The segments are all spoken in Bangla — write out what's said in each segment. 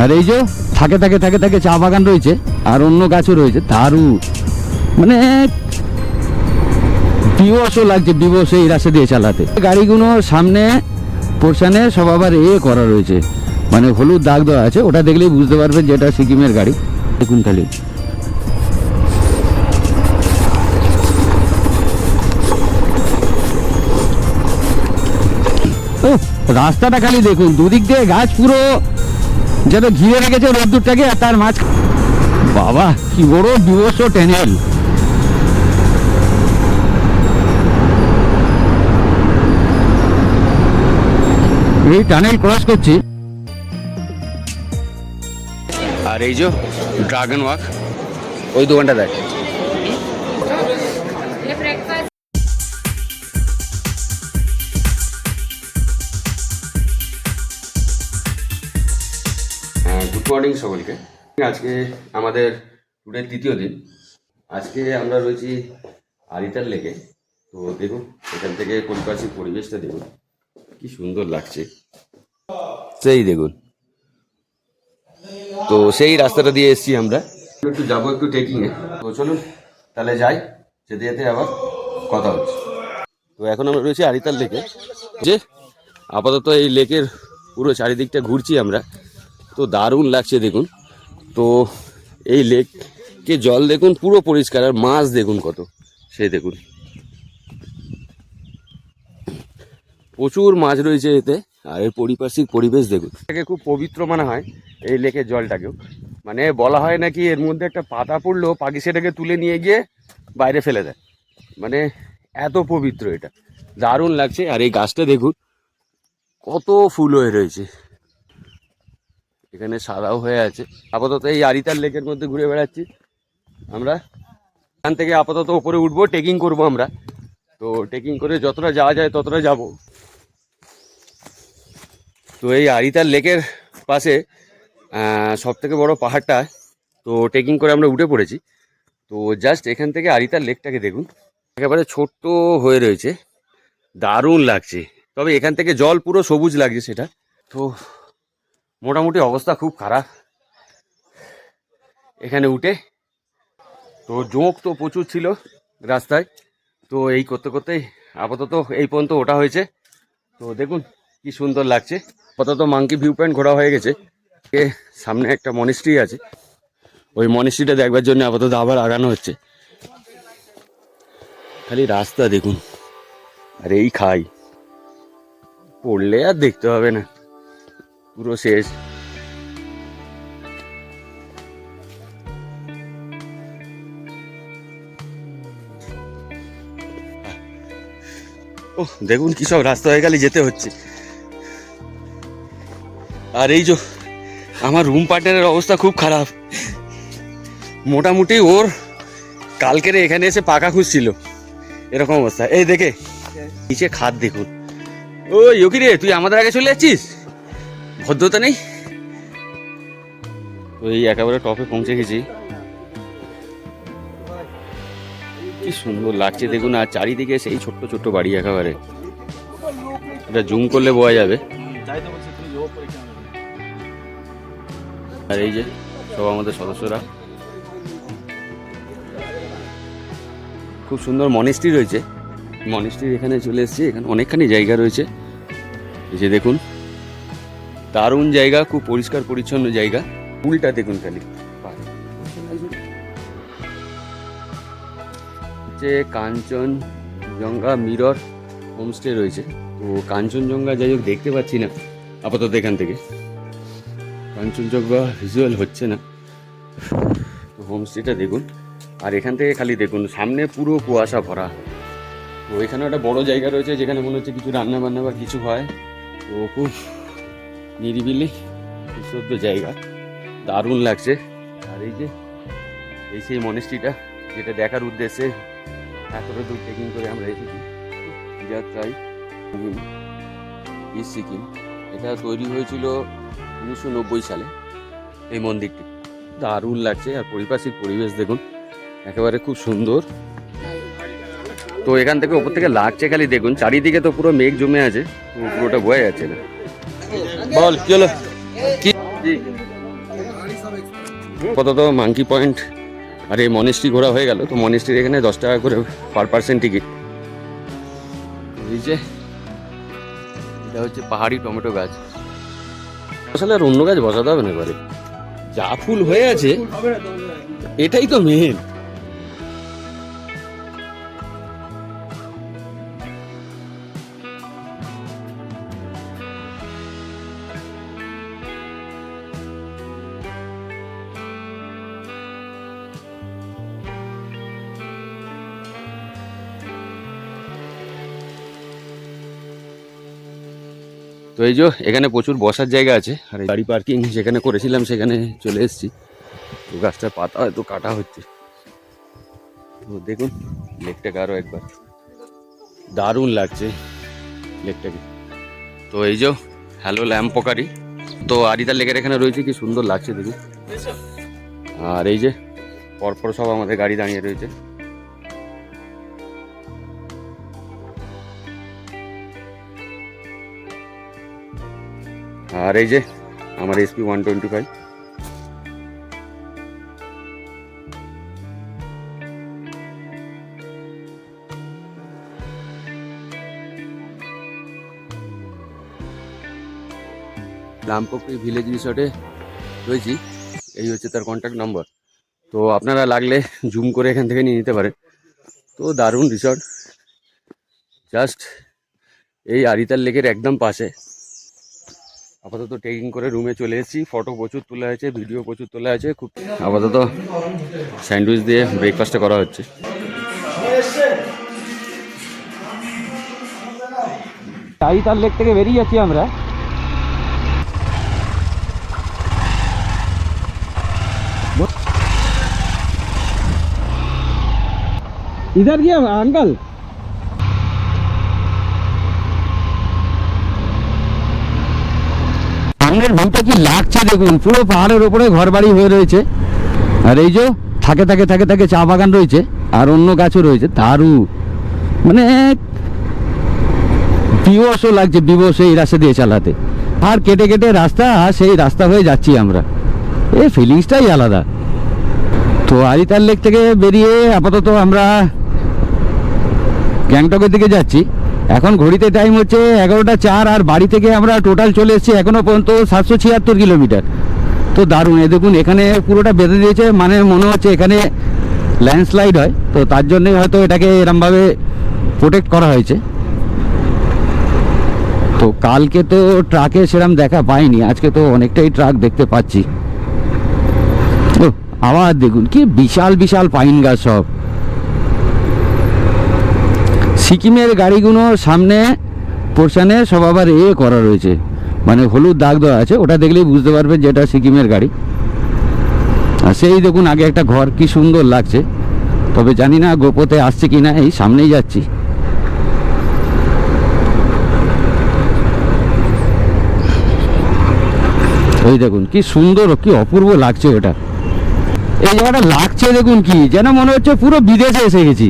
আর এই যে থাকে থাকে থাকে থাকে চা বাগান রয়েছে আর অন্য গাছও রয়েছে, দারুণ মানে বিবসও লাগছে, বিবস এই রাস্তা দিয়ে চালাতে। গাড়িগুলো সামনে পোর্শনে সব আবার করা রয়েছে, মানে হলুদ দাগ দেওয়া আছে, ওটা দেখলেই বুঝতে পারবেন যেটা সিকিমের গাড়ি। দেখুন খালি রাস্তাটা খালি দেখুন, দুদিক দিয়ে গাছ পুরো যেন ঘিরে রেখেছে রোদ্দুরটাকে, আর তার মাঝ বাবা কি বড় বিবস টানেল। এই টানেল ক্রস করছি আর এই যে ড্রাগন ওয়াক ওই দোকানটা দেখ। গুড মর্নিং সকলকে। আজকে আমাদের ট্যুরের তৃতীয় দিন। আজকে আমরা রয়েছি আরিতার লেকে। তো দেখুন এখান থেকে পরিপার্শ্বিক পরিবেশটা দেখুন কি সুন্দর লাগছে, সেই দেখুন। তো সেই রাস্তাটা দিয়ে এসছি আমরা, একটু যাবো একটু ট্রেকিংয়ে। তো চলুন তাহলে যাই, যেতে যেতে আবার কথা হচ্ছে। তো এখন আমরা রয়েছি আরিতার লেকে, যে আপাতত এই লেকের পুরো চারিদিকটা ঘুরছি আমরা। তো দারুণ লাগছে দেখুন। তো এই লেকে জল দেখুন পুরো পরিষ্কার, আর মাছ দেখুন কত, সেই দেখুন প্রচুর মাছ রয়েছে এতে। আর এর পারিপার্শ্বিক পরিবেশ দেখুন, এটাকে খুব পবিত্র মনে হয় এই লেকের জলটাকেও। মানে বলা হয় নাকি এর মধ্যে একটা পাতা পড়লেও পাখি সেটাকে তুলে নিয়ে গিয়ে বাইরে ফেলে দেয়, মানে এত পবিত্র এটা। দারুণ লাগছে। আর এই গাছটা দেখুন কত ফুল হয়ে রয়েছে, এখানে সাদাও হয়ে আছে। আপাতত এই আরিতার লেকের মধ্যে ঘুরে বেড়াচ্ছি আমরা। এখান থেকে আপাতত ওপরে উঠবো, ট্রেকিং করব আমরা। তো ট্রেকিং করে যতটা যাওয়া যায় ততটা যাব। তো এই আরিতার লেকের পাশে সব থেকে বড় পাহাড়টা, তো ট্রেকিং করে আমরা উঠে পড়েছি। তো জাস্ট এখান থেকে আরিতার লেকটাকে দেখুন, একেবারে ছোট্ট হয়ে রয়েছে, দারুণ লাগছে। তবে এখান থেকে জল পুরো সবুজ লাগছে সেটা। তো মোটামুটি অবস্থা খুব খারাপ এখানে উঠে। তো জোঁক তো প্রচুর ছিল রাস্তায়। তো এই করতে করতেই আপাতত এই পর্যন্ত ওঠা হয়েছে। তো দেখুন কি সুন্দর লাগছে। আপাতত মাঙ্কি ভিউ পয়েন্ট ঘোরা হয়ে গেছে। সামনে একটা মনিস্ট্রি আছে, ওই মনিস্ট্রিটা দেখবার জন্য আপাতত আবার আগানো হচ্ছে। খালি রাস্তা দেখুন, আর এই খাই পড়লে আর দেখতে হবে না, পুরো শেষ। ও দেখুন কি সব রাস্তা হয়ে গেলে যেতে হচ্ছে। আর এই যে আমার রুম পার্টনারের অবস্থা খুব খারাপ, মোটামুটি ওর কালকেরে এখানে এসে পাকা খুঁজছিল, এরকম অবস্থা। এই দেখে নিচে খাদ দেখুন। ওই ইয়োকি রে, তুই আমাদের আগে চলে যাচ্ছিস, ভদ্রতা নেই। ওই একেবারে টপে পৌঁছে গেছি, কি সুন্দর লাগছে দেখুন। আর চারিদিকে সেই ছোট্ট ছোট্ট বাড়ি, একেবারে এটা জুম করলে বোঝা যাবে। আর এই যে সব আমাদের সদস্যরা, খুব সুন্দর মনিস্ট্রি রয়েছে। মনিস্ট্রির এখানে চলে এসেছি, এখানে অনেকখানি জায়গা রয়েছে। এই যে দেখুন দারুণ জায়গা, খুব পরিষ্কার পরিচ্ছন্ন জায়গা। ফুলটা দেখুন খালি, যে কাঞ্চন কাঞ্চনজঙ্ঘা মিরর হোমস্টে রয়েছে। তো কাঞ্চনজঙ্ঘা যাই হোক দেখতে পাচ্ছি না আপাতত এখান থেকে, কাঞ্চনজঙ্ঘা ভিজুয়াল হচ্ছে না। তো হোমস্টেটা দেখুন, আর এখান থেকে খালি দেখুন সামনে পুরো কুয়াশা ভরা। তো এখানে একটা বড় জায়গা রয়েছে যেখানে মনে হচ্ছে কিছু রান্না বান্না বা কিছু হয়। তো খুব নিরিবিলি বিশুদ্ধ জায়গা, দারুণ লাগছে। আর এই যে এই সেই মনেস্ট্রিটা যেটা দেখার উদ্দেশ্যে এতটা দূর ট্রেকিং করে আমরা এসেছি, যাত্রাই ইস্ট সিকিম। এটা তৈরি হয়েছিল 1990 সালে এই মন্দিরটি। দারুণ লাগছে, আর পারিপার্শ্বিক পরিবেশ দেখুন একেবারে খুব সুন্দর। তো এখান থেকে ওপর থেকে লাগছে খালি দেখুন, চারিদিকে তো পুরো মেঘ জমে আছে, পুরোটা বোঝা যাচ্ছে না। বল কি হলো? কত মাঙ্কি পয়েন্ট আর এই মনেস্ট্রি ঘোরা হয়ে গেল। তো মনেস্ট্রির এখানে 10 টাকা করে পার পার্সেন্ট টিকিট। এই যে এটা হচ্ছে পাহাড়ি টমেটো গাছ, আসলে আর অন্য গাছ বসাতে হবে না, এবারে যা ফুল হয়ে আছে এটাই তো মেন। তো এই যে এখানে প্রচুর বসার জায়গা আছে, আর গাড়ি পার্কিং যেখানে করেছিলাম সেখানে চলে এসেছি। তো গাছটার পাতা হয়তো কাটা হচ্ছে। তো দেখুন লেকটাকে আরও একবার, দারুণ লাগছে লেকটাকে। তো এই যে হ্যালো ল্যাম্পোকারি, তো আরিদার লেকের এখানে রয়েছে, কি সুন্দর লাগছে দেখুন। আর এই যে পরপর সব আমাদের গাড়ি দাঁড়িয়ে রয়েছে। আর এই যে আমার SP 125। লামপোকরি ভিলেজ রিসর্টে রয়েছি, এই হচ্ছে তার কন্ট্যাক্ট নাম্বার। তো আপনারা লাগলে জুম করে এখান থেকে নিয়ে নিতে পারেন। তো দারুণ রিসর্ট, জাস্ট এই আরিতার লেকের একদম পাশে। আপাতত ট্রেকিং করে রুমে চলে এসেছি, ফটো প্রচুর তোলা হয়েছে, ভিডিও প্রচুর তোলা আছে। খুব আপাতত স্যান্ডউইচ দিয়ে ব্রেকফাস্টটা করা হচ্ছে। আরিতার লেক থেকে বেরিয়ে যাচ্ছি আমরা। इधर गया अंकल, সামনের ভিউটা কি লাগছে দেখুন, পুরো পাহাড়ের উপরে ঘর বাড়ি হয়ে রয়েছে। আর এই যে থাকে থাকে থাকে থাকে চা বাগান রয়েছে, আর অন্য গাছও রয়েছে। দারুণ মানে বিবসও লাগছে, বিবস এই রাস্তা দিয়ে চালাতে। আর কেটে কেটে রাস্তা, সেই রাস্তা হয়ে যাচ্ছি আমরা, এই ফিলিংসটাই আলাদা। তো আরিতার লেক থেকে বেরিয়ে আপাতত আমরা গ্যাংটকের দিকে যাচ্ছি। এখন ঘড়িতে টাইম হচ্ছে 11টা 4, আর বাড়ি থেকে আমরা টোটাল চলে এসেছি এখনও পর্যন্ত 776 কিলোমিটার। তো দারুণ, দেখুন এখানে পুরোটা বেঁধে দিয়েছে, মানে মনে হচ্ছে এখানে ল্যান্ডস্লাইড হয়, তো তার জন্যই হয়তো এটাকে এরমভাবে প্রোটেক্ট করা হয়েছে। তো কালকে তো ট্রাকে সেরকম দেখা পাইনি, আজকে তো অনেকটাই ট্রাক দেখতে পাচ্ছি। ও আবার দেখুন কি বিশাল বিশাল পাইন গাছ সব। সিকিমের গাড়িগুলোর সামনে পোর্শনে সব আবার করা রয়েছে, মানে হলুদ দাগ দেওয়া আছে, ওটা দেখলেই বুঝতে পারবেন যে এটা সিকিমের গাড়ি। আর সেই দেখুন আগে একটা ঘর, কি সুন্দর লাগছে। তবে জানি না গোপতে আসছে কি না, এই সামনেই যাচ্ছি। ওই দেখুন কি সুন্দর, কি অপূর্ব লাগছে ওটা। এই জায়গাটা লাগছে দেখুন কি যেন মনে হচ্ছে পুরো বিদেশে এসে গেছি,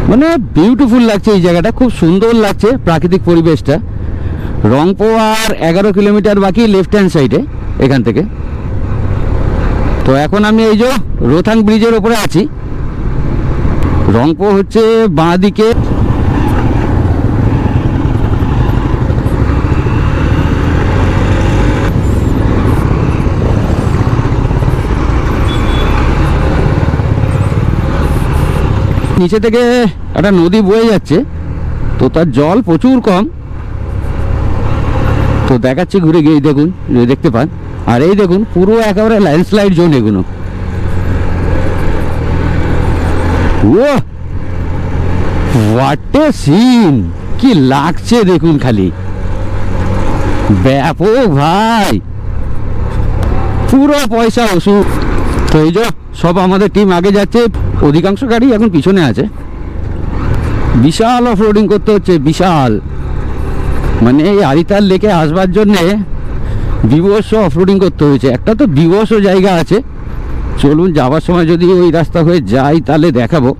মানে বিউটিফুল লাগছে এই জায়গাটা, খুব সুন্দর লাগছে প্রাকৃতিক পরিবেশটা। রংপো আর 11 কিলোমিটার বাকি লেফট হ্যান্ড সাইডে এখান থেকে। তো এখন আমি এই যে রোথাং ব্রিজের ওপরে আছি, রংপো হচ্ছে বাঁ দিকে। নিচে থেকে একটা নদী বয়ে যাচ্ছে, তো তার জল প্রচুর কম। তো দেখাচ্ছি ঘুরে গিয়ে, দেখুন যদি দেখতে পান। আর এই দেখুন পুরো একেবারে ল্যান্ডস্লাইড জোন এগুলো। ও হোয়াট এ সিন, কি লাগছে দেখুন খালি, ব্যাপক ভাই, পুরো পয়সা ওষুধ। তো এই যে সব আমাদের টিম আগে যাচ্ছে, অধিকাংশ গাড়ি এখন পিছনে আছে। বিশাল অফরোডিং করতে হচ্ছে, বিশাল, মানে এই আরিতার লেকে আসবার জন্যে বিভৎস অফরোডিং করতে হয়েছে। একটা তো বিভৎস জায়গা আছে, চলুন যাওয়ার সময় যদি ওই রাস্তা হয়ে যাই তাহলে দেখাবো।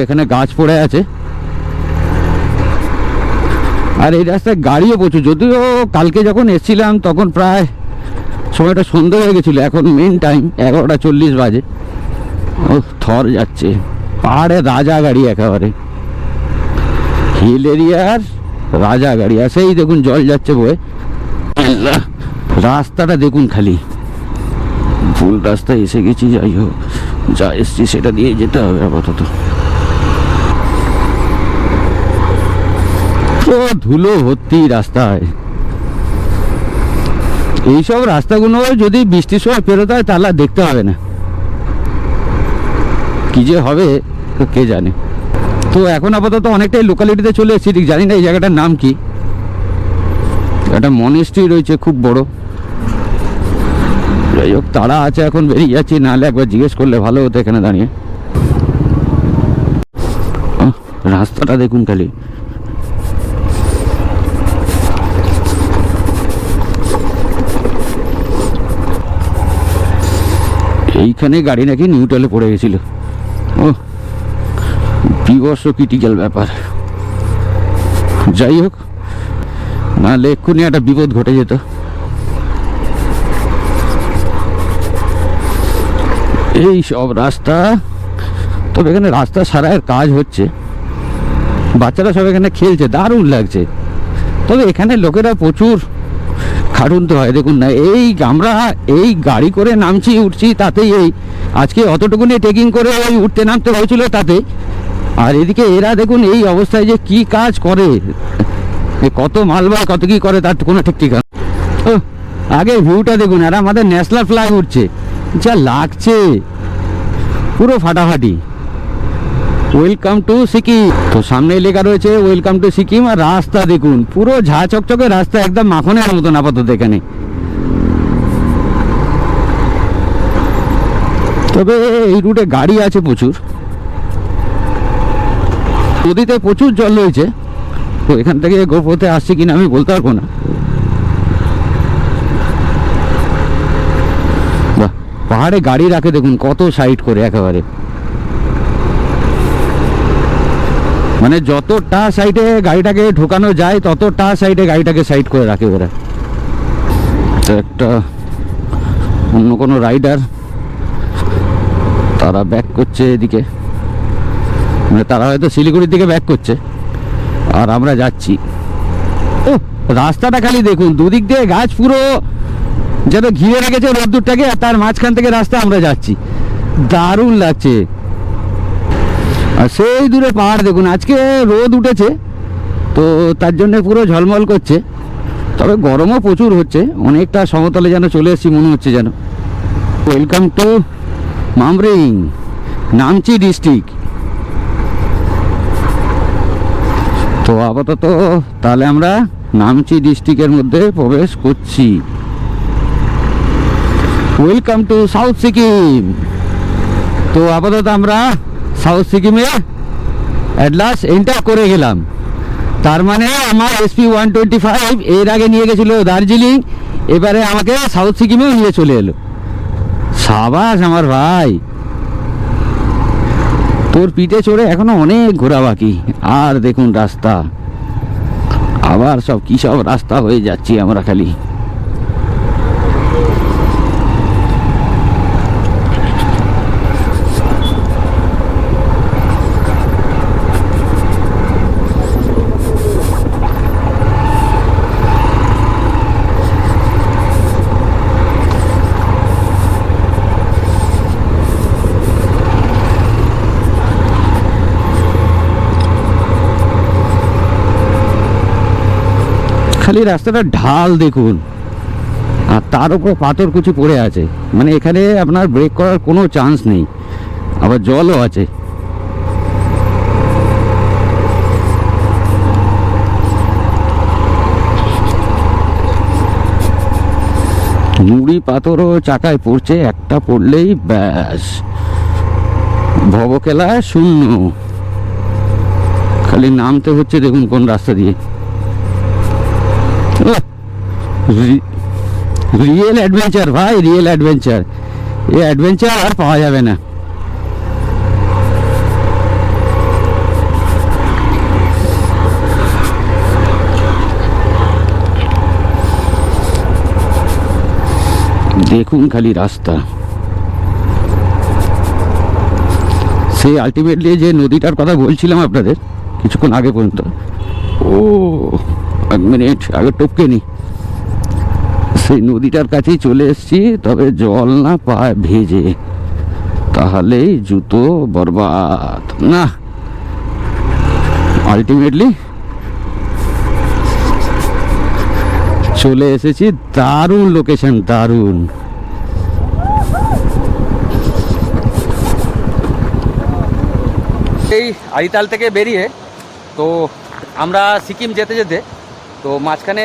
এখানে গাছ পড়ে আছে, আর এই রাস্তায় গাড়িও প্রচুর। যদিও কালকে যখন এসেছিলাম তখন প্রায় সময়টা সন্ধ্যা হয়ে গেছিলো, এখন মেন টাইম 11:40 বাজে। ও থর যাচ্ছে, পাহাড়ে রাজা গাড়ি, একেবারে হিল এরিয়ার রাজা গাড়ি। আর সেই দেখুন জল যাচ্ছে বয়ে, রাস্তাটা দেখুন খালি, ভুল রাস্তায় এসে গেছি। যাই হোক, যা এসছি সেটা দিয়ে যেতে হবে আপাতত। ও ধুলো ভর্তি রাস্তায়। এইসব রাস্তাগুলো যদি বৃষ্টির সময় পেরোতে হয় তাহলে দেখতে হবে না, কি যে হবে কে জানে। তো এখন আপাতত অনেকটাই লোকালিটিতে চলে এসেছি, ঠিক জানি না এই জায়গাটার নাম কি। একটা মনেস্ট্রি রয়েছে খুব বড়। যাই হোক, তারা আছে, এখন বেরিয়ে যাচ্ছি, নাহলে একবার জিজ্ঞেস করলে ভালো হতো এখানে দাঁড়িয়ে। রাস্তাটা দেখুন খালি, এইখানে গাড়ি নাকি নিউট্রালে পড়ে গেছিল। ও বিবর্ষ ক্রিটিক্যাল ব্যাপার। যাই হোক, নাহলে এক্ষুনি একটা বিপদ ঘটে যেত। এই সব রাস্তা, তবে এখানে রাস্তা সারাইয়ের কাজ হচ্ছে, বাচ্চারা সব এখানে খেলছে, দারুণ লাগছে। তবে এখানে লোকেরা প্রচুর খাটুনতে হয়, দেখুন না। এই আমরা এই গাড়ি করে নামছি উঠছি, তাতেই এই আজকে অতটুকুনি ট্রেকিং করে ওই উঠতে নামতে হয়েছিল তাতে। আর এদিকে এরা দেখুন এই অবস্থায় যে কি কাজ করে, কত মালবার কত কি করে তার কোনো ঠিক ঠিকানা। ও আগে ভিউটা দেখুন, আর আমাদের ন্যাশনাল ফ্ল্যাগ উঠছে, যা লাগছে পুরো ফাটাফাটি। Welcome to Sikkim. তো সামনে লেখা রয়েছে ওয়েলকাম টু সিকিম। আর রাস্তা দেখুন, পুরো ঝা চকচকে রাস্তা, একদম মাখনের মতন আপাতত এখানে। তবে এই রুটে গাড়ি আছে প্রচুর, নদীতে প্রচুর জল রয়েছে। তো এখান থেকে গোপথে আসছে কিনা আমি বলতে পারবো না। বাহ, পাহাড়ে গাড়ি রাখে দেখুন কত সাইড করে, একেবারে মানে যতটা সাইডে গাড়িটাকে ঢোকানো যায় ততটা সাইডে গাড়িটাকে সাইড করে রাখে ওরা। একটা অন্য কোনো রাইডার, তারা ব্যাক করছে এদিকে, মানে তারা হয়তো শিলিগুড়ির দিকে ব্যাক করছে, আর আমরা যাচ্ছি। ও রাস্তাটা খালি দেখুন, দুদিক দিয়ে গাছ পুরো যেন ঘিরে রেখেছে রোদ্দুরটাকে, আর তার মাঝখান থেকে রাস্তা আমরা যাচ্ছি, দারুণ লাগছে। আর সেই দূরে পাহাড় দেখুন, আজকে রোদ উঠেছে তো তার জন্য পুরো ঝলমল করছে, তবে গরমও প্রচুর হচ্ছে। অনেকটা সমতলে যেন চলে এসেছি মনে হচ্ছে যেন। Welcome to Mamring, Namchi district. তো আপাতত তাহলে আমরা নামচি ডিস্ট্রিক্টের মধ্যে প্রবেশ করছি। Welcome to south Sikkim. তো আপাতত আমরা সাউথ সিকিমে অ্যাট লাস্ট এন্টার করে গেলাম। তার মানে আমার SP 125 এর আগে নিয়ে গেছিল দার্জিলিং, এবারে আমাকে সাউথ সিকিমেও নিয়ে চলে এলো। সাবাস আমার ভাই, তোর পিঠে চড়ে এখনো অনেক ঘোরা বাকি। আর দেখুন রাস্তা, আবার সব কি সব রাস্তা হয়ে যাচ্ছি আমরা খালি। খালি রাস্তাটা ঢাল দেখুন, আর তার উপরে পাথর কিছু পড়ে আছে, মানে এখানে আপনার ব্রেক করার কোনো চান্স নেই, আবার জলও আছে। নুড়ি পাথরও চাকায় পড়ছে, একটা পড়লেই ব্যাস ভবকেলা শূন্য। খালি নামতে হচ্ছে দেখুন কোন রাস্তা দিয়ে। রিয়েল অ্যাডভেঞ্চার ভাই, রিয়েল অ্যাডভেঞ্চার। এই অ্যাডভেঞ্চার আর পাওয়া যাবে না। দেখুন খালি রাস্তা। সেই আলটিমেটলি যে নদীটার কথা বলছিলাম আপনাদের কিছুক্ষণ আগে পর্যন্ত, ও এক মিনিট আগে টপকে নি, সেই নদীটার কাছেই চলে এসেছি। তবে জল না পায় ভেজে, তাহলেই জুতো বরবাদ। না, আলটিমেটলি চলে এসেছি। দারুণ লোকেশন, দারুণ। এই আরিতাল থেকে বেরিয়ে তো আমরা সিকিম যেতে যেতে তো মাঝখানে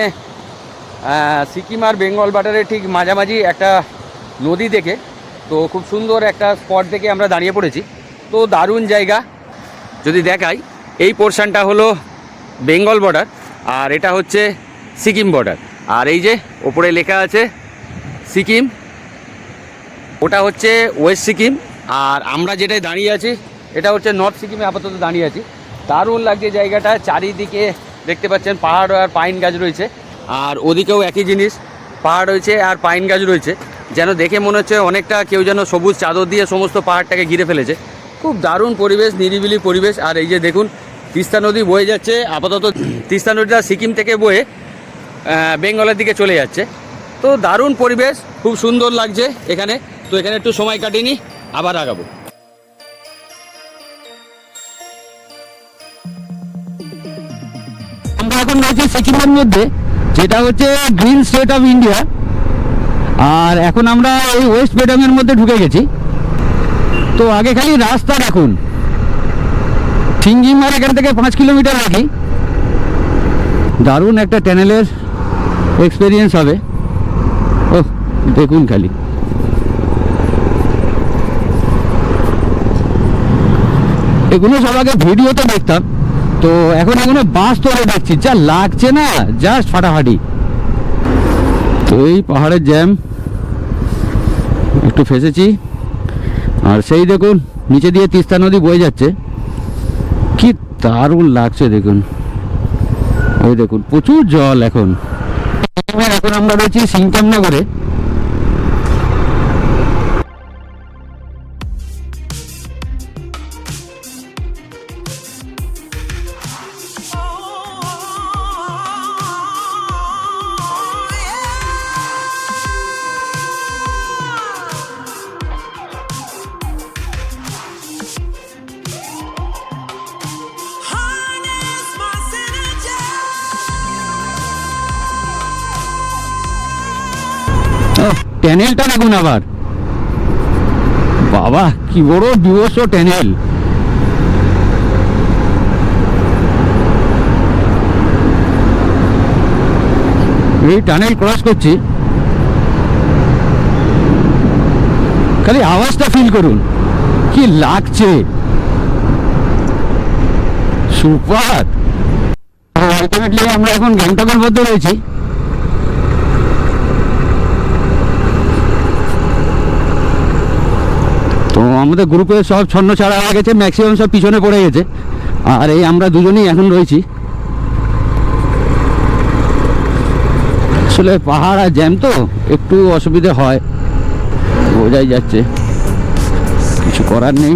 সিকিম আর বেঙ্গল বর্ডারের ঠিক মাঝামাঝি একটা নদী দেখে তো খুব সুন্দর একটা স্পট দেখে আমরা দাঁড়িয়ে পড়েছি। তো দারুণ জায়গা। যদি দেখাই, এই পোর্শনটা হলো বেঙ্গল বর্ডার আর এটা হচ্ছে সিকিম বর্ডার। আর এই যে ওপরে লেখা আছে সিকিম, ওটা হচ্ছে ওয়েস্ট সিকিম। আর আমরা যেটায় দাঁড়িয়ে আছি এটা হচ্ছে নর্থ সিকিমে আপাতত দাঁড়িয়ে আছি। দারুণ লাগছে জায়গাটা, চারিদিকে দেখতে পাচ্ছেন পাহাড় আর পাইন গাছ রয়েছে। আর ওদিকেও একই জিনিস, পাহাড় রয়েছে আর পাইন গাছ রয়েছে। যেন দেখে মনে হচ্ছে অনেকটা কেউ যেন সবুজ চাদর দিয়ে সমস্ত পাহাড়টাকে ঘিরে ফেলেছে। খুব দারুণ পরিবেশ, নিরিবিলি পরিবেশ। আর এই যে দেখুন তিস্তা নদী বয়ে যাচ্ছে। আপাতত তিস্তা নদীটা সিকিম থেকে বয়ে বেঙ্গলের দিকে চলে যাচ্ছে। তো দারুণ পরিবেশ, খুব সুন্দর লাগছে এখানে। তো এখানে একটু সময় কাটিয়ে নিই, আবার আগাবো। আমরা এখন রয়েছি সিকিমের মধ্যে, যেটা হচ্ছে গ্রিন স্টেট অফ ইন্ডিয়া। আর এখন আমরা এই ওয়েস্ট বেডংয়ের মধ্যে ঢুকে গেছি। তো আগে খালি রাস্তা দেখুন, ঠিঙ্গিমার এখান থেকে 5 কিলোমিটার আগে। দারুণ একটা টানেলের এক্সপিরিয়েন্স হবে। ওহ দেখুন খালি, এগুলো সব আগে ভিডিওতে দেখতাম, তো এখন এগুলো বাস্তবে দেখছি, যা লাগছে না জাস্ট ফাটাফাটি। তো এই পাহাড়ের জ্যাম একটু ফেসেছি। আর সেই দেখুন নিচে দিয়ে তিস্তা নদী বয়ে যাচ্ছে, কি দারুণ লাগছে দেখুন। ওই দেখুন প্রচুর জল এখন। এখন আমরা রয়েছি সিংটাম নগরে। ট্যানেলটা দেখুন আবার, বাবা কি বড় বিভৎস ট্যানেল। এই টানেল ক্রস করছি, খালি আওয়াজটা ফিল করুন, কি লাগছে, সুপার। আলটিমেটলি আমরা এখন গ্যাংটকের মধ্যে রয়েছি। তো আমাদের গ্রুপে সব ছন্ন ছাড়া হয়ে গেছে, ম্যাক্সিমাম সব পিছনে পড়ে গেছে। আর এই আমরা দুজনেই এখন রয়েছি। আসলে পাহাড় আর জ্যাম তো একটু অসুবিধে হয়, বোঝাই যাচ্ছে, কিছু করার নেই।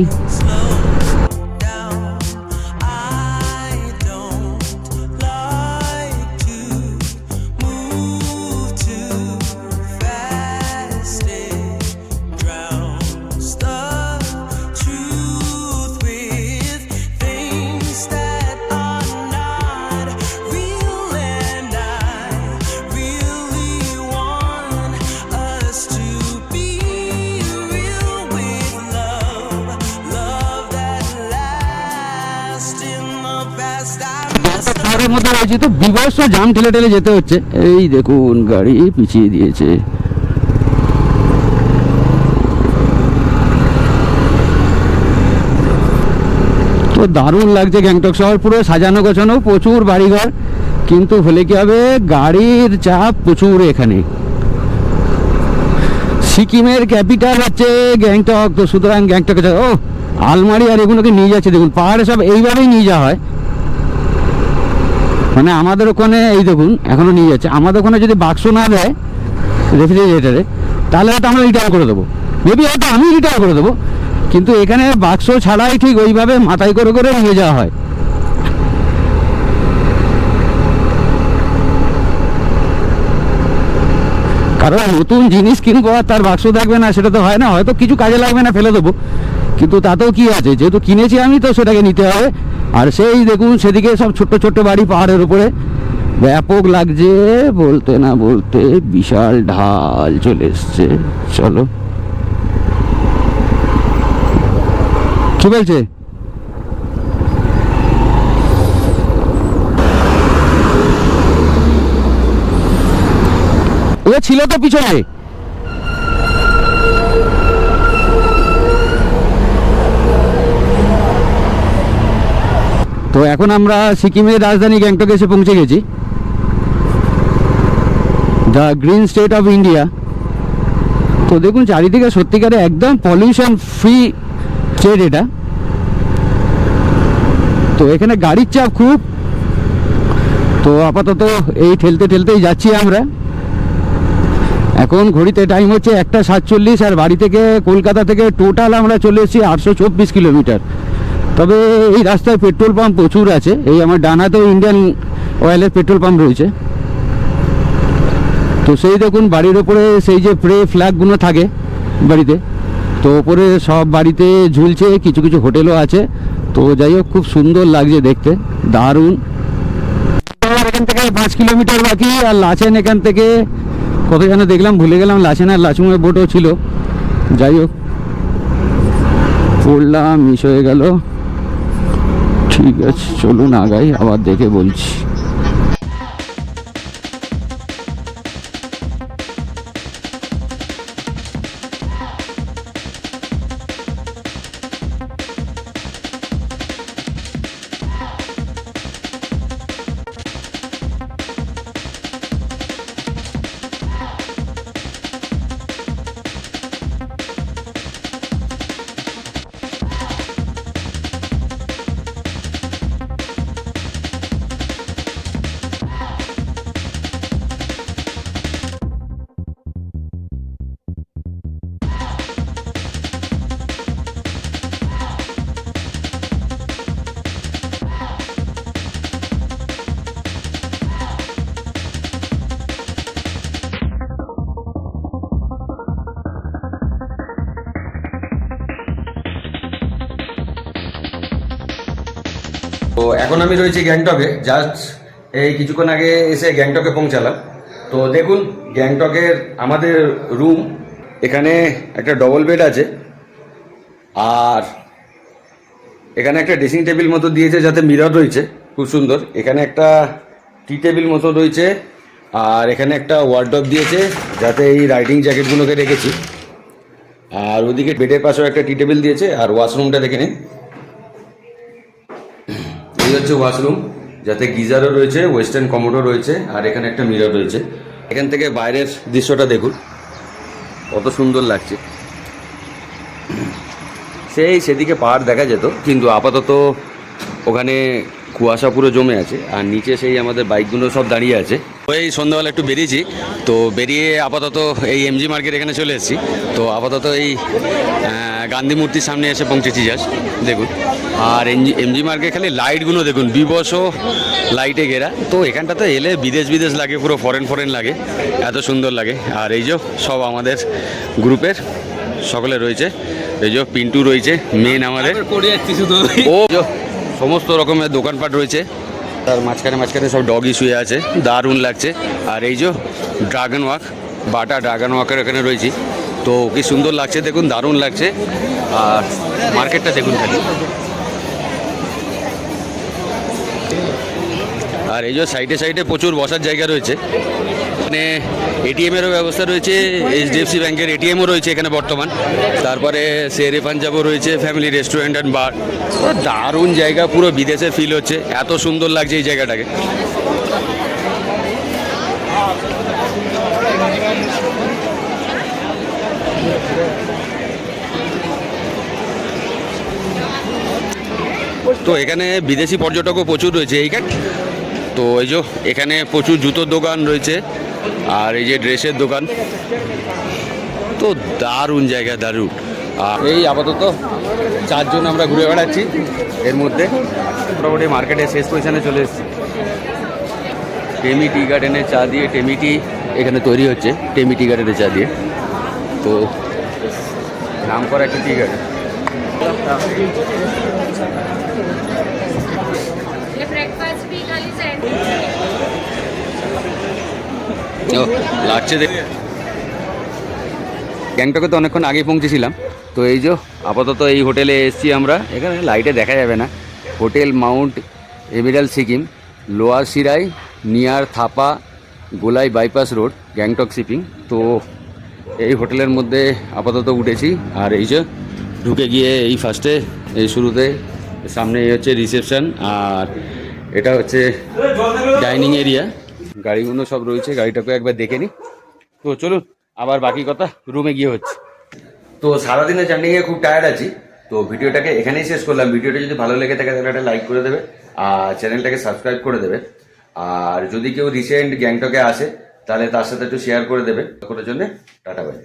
মধ্যে রয়েছি, তো বিভৎস জাম ঠেলে ঠেলে যেতে হচ্ছে। এই দেখুন গাড়ি পিছিয়ে দিয়েছে। তো দারুণ লাগছে গ্যাংটক শহর, পুরো সাজানো গোছানো, প্রচুর বাড়িঘর, কিন্তু হলে কি হবে, গাড়ির চাপ প্রচুর এখানে। সিকিমের ক্যাপিটাল হচ্ছে গ্যাংটক, তো সুতরাং গ্যাংটকে ও আলমারি আর এগুলোকে নিয়ে যাচ্ছে দেখুন, পাহাড়ে সব এইভাবেই নিয়ে যাওয়া হয়। মানে আমাদের ওখানে এই দেখুন এখনো নিয়ে যাচ্ছে। আমাদের ওখানে যদি বাক্স না দেয় রেফ্রিজারেটারে, তাহলে হয়তো আমরা রিটার্ন করে দেবো, মেবি হয়তো আমি রিটার্ন করে দেবো, কিন্তু এখানে বাক্স ছাড়াই ঠিক ওইভাবে মাথায় করে করে নিয়ে যাওয়া হয়। কারণ নতুন জিনিস কিনবো আর তার বাক্স থাকবে না, সেটা তো হয় না। হয়তো কিছু কাজে লাগবে না, ফেলে দেবো, কিন্তু তাতেও কি আছে, যেহেতু কিনেছি আমি তো সেটাকে নিতে হবে। আর সেই দেখুন সেদিকে সব ছোট্ট ছোট্ট বাড়ি পাহাড়ের উপরে, ব্যাপক লাগছে, বলতে না বলতে বিশাল ঢাল চলে এসছে। চলো, কি বলছে? ও ছিল তো পিছনে। তো এখন আমরা সিকিমের রাজধানী গ্যাংটকে এসে পৌঁছে গেছি, the green state of India. তো দেখুন চারিদিকে সত্যিকারে একদম পলিউশন ফ্রি স্টেট এটা। তো এখানে গাড়ির চাপ খুব। তো আপাতত এই ঠেলতে ঠেলতেই যাচ্ছি আমরা। এখন ঘড়িতে টাইম হচ্ছে 1:47, আর বাড়ি থেকে কলকাতা থেকে টোটাল আমরা চলে এসেছি 824 কিলোমিটার। তবে এই রাস্তায় পেট্রোল পাম্প প্রচুর আছে। এই আমার ডানাতেও ইন্ডিয়ান অয়েলের পেট্রোল পাম্প রয়েছে। তো সেই দেখুন বাড়ির ওপরে সেই যে প্রে ফ্ল্যাগগুলো থাকে বাড়িতে, তো ওপরে সব বাড়িতে ঝুলছে, কিছু কিছু হোটেলও আছে। তো যাই হোক, খুব সুন্দর লাগছে দেখতে, দারুণ। এখান থেকে 5 কিলোমিটার বাকি। আর লাচেন এখান থেকে কত যেন দেখলাম, ভুলে গেলাম। লাচেন আর লাচুমের বোটও ছিল। যাই হোক, পড়লাম, মিস হয়ে গেল। ঠিক আছে, চলুন আগাই, আবার দেখে বলছি। তো এখন আমি রয়েছি গ্যাংটকে, জাস্ট এই কিছুক্ষণ আগে এসে গ্যাংটকে পৌঁছালাম। তো দেখুন গ্যাংটকের আমাদের রুম, এখানে একটা ডবল বেড আছে, আর এখানে একটা ড্রেসিং টেবিল মতো দিয়েছে যাতে মিরর রয়েছে, খুব সুন্দর। এখানে একটা টি টেবিল মতো রয়েছে, আর এখানে একটা ওয়ার্ডরোব দিয়েছে যাতে এই রাইডিং জ্যাকেটগুলোকে রেখেছি। আর ওদিকে বেডের পাশেও একটা টি টেবিল দিয়েছে। আর ওয়াশরুমটা দেখে নিন, এই হচ্ছে ওয়াশরুম, যাতে গিজারও রয়েছে, ওয়েস্টার্ন কমোডও রয়েছে, আর এখানে একটা মিরর রয়েছে। এখান থেকে বাইরের দৃশ্যটা দেখুন, কত সুন্দর লাগছে। সেদিকে পাহাড় দেখা যেত, কিন্তু আপাতত ওখানে কুয়াশা পুরো জমে আছে, আর নিচে সেই আমাদের বাইকগুলো সব দাঁড়িয়ে আছে। ওই সন্ধ্যাবেলা একটু বেরিয়েছি, তো বেরিয়ে আপাতত এই এমজি মার্কেট এখানে চলে এসেছি। তো আপাতত এই গান্ধী মূর্তির সামনে এসে পৌঁছেছি জাস্ট, দেখুন। আর এমজি মার্কেট খালি লাইটগুলো দেখুন, বিবস লাইটে ঘেরা। তো এখানটাতে এলে বিদেশ লাগে, পুরো ফরেন লাগে, এত সুন্দর লাগে। আর এই যে সব আমাদের গ্রুপের সকলে রয়েছে, এই যে পিন্টু রয়েছে মেন আমাদের, ও সমস্ত রকমের দোকানপাট রয়েছে, তার মাঝখানে সব ডগি শুয়ে আছে, দারুণ লাগছে। আর এই যে ড্রাগন ওয়াক, বাটা ড্রাগন ওয়াকের এখানে রয়েছি, তো কি সুন্দর লাগছে দেখুন, দারুণ লাগছে। আর মার্কেটটা দেখুন খালি, আর এই যে সাইডে সাইডে প্রচুর বসার জায়গা রয়েছে, মানে এটিএমেরও ব্যবস্থা রয়েছে, এইচডিএফসি ব্যাংকের এটিএমও রয়েছে এখানে বর্তমান, তারপরে শেরে পাঞ্জাবও রয়েছে, ফ্যামিলি রেস্টুরেন্ট অ্যান্ড বার। দারুণ জায়গা, পুরো বিদেশের ফিল হচ্ছে, এত সুন্দর লাগছে এই জায়গাটাকে। তো এখানে বিদেশি পর্যটকও প্রচুর রয়েছে এইখানে। তো এই যে এখানে প্রচুর জুতোর দোকান রয়েছে, আর এই যে ড্রেসের দোকান। তো দারুণ জায়গা, দারুণ। আর এই আপাতত 4 জন আমরা ঘুরে বেড়াচ্ছি, এর মধ্যে মোটামুটি মার্কেটের শেষ পজিশনে চলে এসেছি। টেমি টি গার্ডেনের চা দিয়ে, টেমি টি এখানে তৈরি হচ্ছে টেমি টি গার্ডেনের চা দিয়ে। তো নাম করা একটা টি গার্ডেন। ब्रेकफास्ट भी खाली सेट লাগছে দেখে। গ্যাংটকে তো অনেকক্ষণ আগেই পৌঁছেছিলাম। তো এই যে আপাতত এই হোটেলে এসেছি আমরা, এখানে লাইটে দেখা যাবে না, hotel mount emerald Sikkim, lower Sirai, near Thapa, Golai bypass road, Gangtok shipping. তো এই হোটেলের মধ্যে আপাতত উঠেছি। আর এই যে ঢুকে গিয়ে এই ফার্স্টে এই শুরুতে সামনে এই হচ্ছে রিসেপশন, আর এটা হচ্ছে ডাইনিং এরিয়া। গাড়িগুলো সব রয়েছে, গাড়িটাকে একবার দেখে নিই। তো চলুন, আবার বাকি কথা রুমে গিয়ে হচ্ছে। তো সারাদিনের জার্নিংয়ে খুব টায়ার্ড আছি, তো ভিডিওটাকে এখানেই শেষ করলাম। ভিডিওটা যদি ভালো লেগে থাকে তাহলে একটা লাইক করে দেবে, আর চ্যানেলটাকে সাবস্ক্রাইব করে দেবে। আর যদি কেউ রিসেন্ট গ্যাংটকে আসে তাহলে তার সাথে একটু শেয়ার করে দেবে। করার জন্য টাটা বাই।